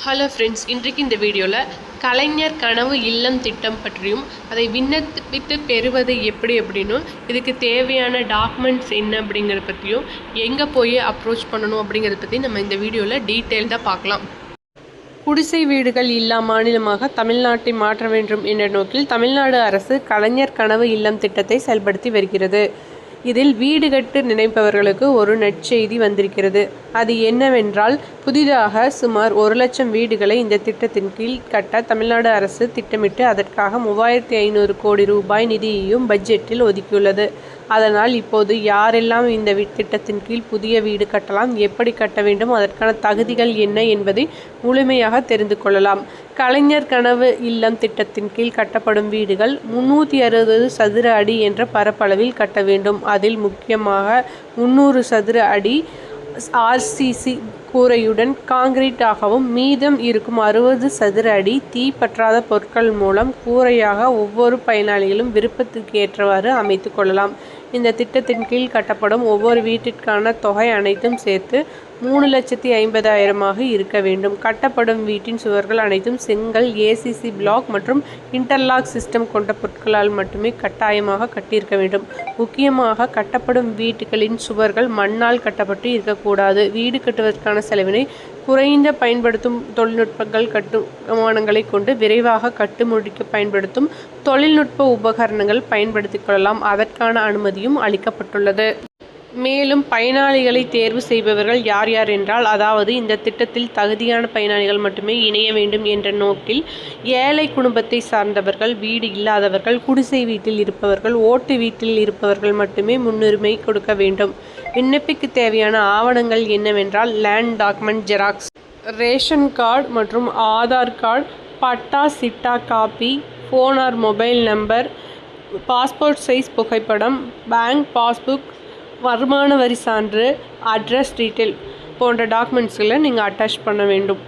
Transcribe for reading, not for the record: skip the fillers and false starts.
Hello friends, இன்றைக்கு இந்த வீடியோவில் கலைஞர் கனவு இல்லம் திட்டம் பற்றியும் அதை விண்ணப்பித்து பெறுவது எப்படி அப்படின்னும் இதுக்கு தேவையான டாக்குமெண்ட்ஸ் என்ன அப்படிங்கிறத பற்றியும் எங்கே போய் அப்ரோச் பண்ணணும் அப்படிங்கிறத பற்றி நம்ம இந்த வீடியோவில் டீட்டெயில்டாக பார்க்கலாம். குடிசை வீடுகள் இல்லா மாநிலமாக தமிழ்நாட்டை மாற்ற வேண்டும் என்ற நோக்கில் தமிழ்நாடு அரசு கலைஞர் கனவு இல்லம் திட்டத்தை செயல்படுத்தி வருகிறது. இதில் வீடு கட்டு நினைப்பவர்களுக்கு ஒரு நற்செய்தி வந்திருக்கிறது. அது என்னவென்றால், புதிதாக சுமார் 1,00,000 வீடுகளை இந்த திட்டத்தின் கீழ் கட்ட தமிழ்நாடு அரசு திட்டமிட்டு அதற்காக 3,500 கோடி ரூபாய் நிதியையும் பட்ஜெட்டில் ஒதுக்கியுள்ளது. அதனால் இப்போது யாரெல்லாம் இந்த திட்டத்தின் கீழ் புதிய வீடு கட்டலாம், எப்படி கட்ட வேண்டும், அதற்கான தகுதிகள் என்ன என்பதை முழுமையாக தெரிந்து கொள்ளலாம். கலைஞர் கனவு இல்லம் திட்டத்தின் கீழ் கட்டப்படும் வீடுகள் 360 சதுர அடி என்ற பரப்பளவில் கட்ட வேண்டும். அதில் முக்கியமாக 300 சதுர அடி RCC கூரையுடன் காங்கிரீட்டாகவும், மீதம் இருக்கும் 60 சதுர அடி தீப்பற்றாத பொருட்கள் மூலம் கூரையாக ஒவ்வொரு பயனாளிகளும் விருப்பத்திற்கு ஏற்றவாறு அமைத்து கொள்ளலாம். இந்த திட்டத்தின் கீழ் கட்டப்படும் ஒவ்வொரு வீட்டிற்கான தொகை அனைத்தும் சேர்த்து 3,50,000 இருக்க வேண்டும். கட்டப்படும் வீட்டின் சுவர்கள் அனைத்தும் செங்கல், ACC பிளாக் மற்றும் இன்டர்லாக் சிஸ்டம் கொண்ட பொருட்களால் மட்டுமே கட்டாயமாக கட்டியிருக்க வேண்டும். முக்கியமாக கட்டப்படும் வீடுகளின் சுவர்கள் மண்ணால் கட்டப்பட்டு இருக்கக்கூடாது. வீடு கட்டுவதற்கான செலவினை குறைந்த பயன்படுத்தும் தொழில்நுட்பங்கள் கட்டுமானங்களை கொண்டு விரைவாக கட்டு முடிக்க பயன்படுத்தும் தொழில்நுட்ப உபகரணங்கள் பயன்படுத்திக் கொள்ளலாம். அதற்கான அனுமதியும் அளிக்கப்பட்டுள்ளது. மேலும் பயனாளிகளை தேர்வு செய்பவர்கள் யார் யார் என்றால், அதாவது இந்த திட்டத்தில் தகுதியான பயனாளிகள் மட்டுமே இணைய வேண்டும் என்ற நோக்கில் ஏழை குடும்பத்தை சார்ந்தவர்கள், வீடு இல்லாதவர்கள், குடிசை வீட்டில் இருப்பவர்கள், ஓட்டு வீட்டில் இருப்பவர்கள் மட்டுமே முன்னுரிமை கொடுக்க வேண்டும். விண்ணப்பிக்க தேவையான ஆவணங்கள் என்னவென்றால், land document xerox, ration card மற்றும் Aadhaar card, patta chitta copy, phone or mobile number, passport size புகைப்படம், பேங்க் பாஸ்புக், வருமான வரி சான்று, அட்ரஸ் டீட்டெயில் போன்ற டாக்குமெண்ட்ஸ்களை நீங்கள் அட்டாச் பண்ண வேண்டும்.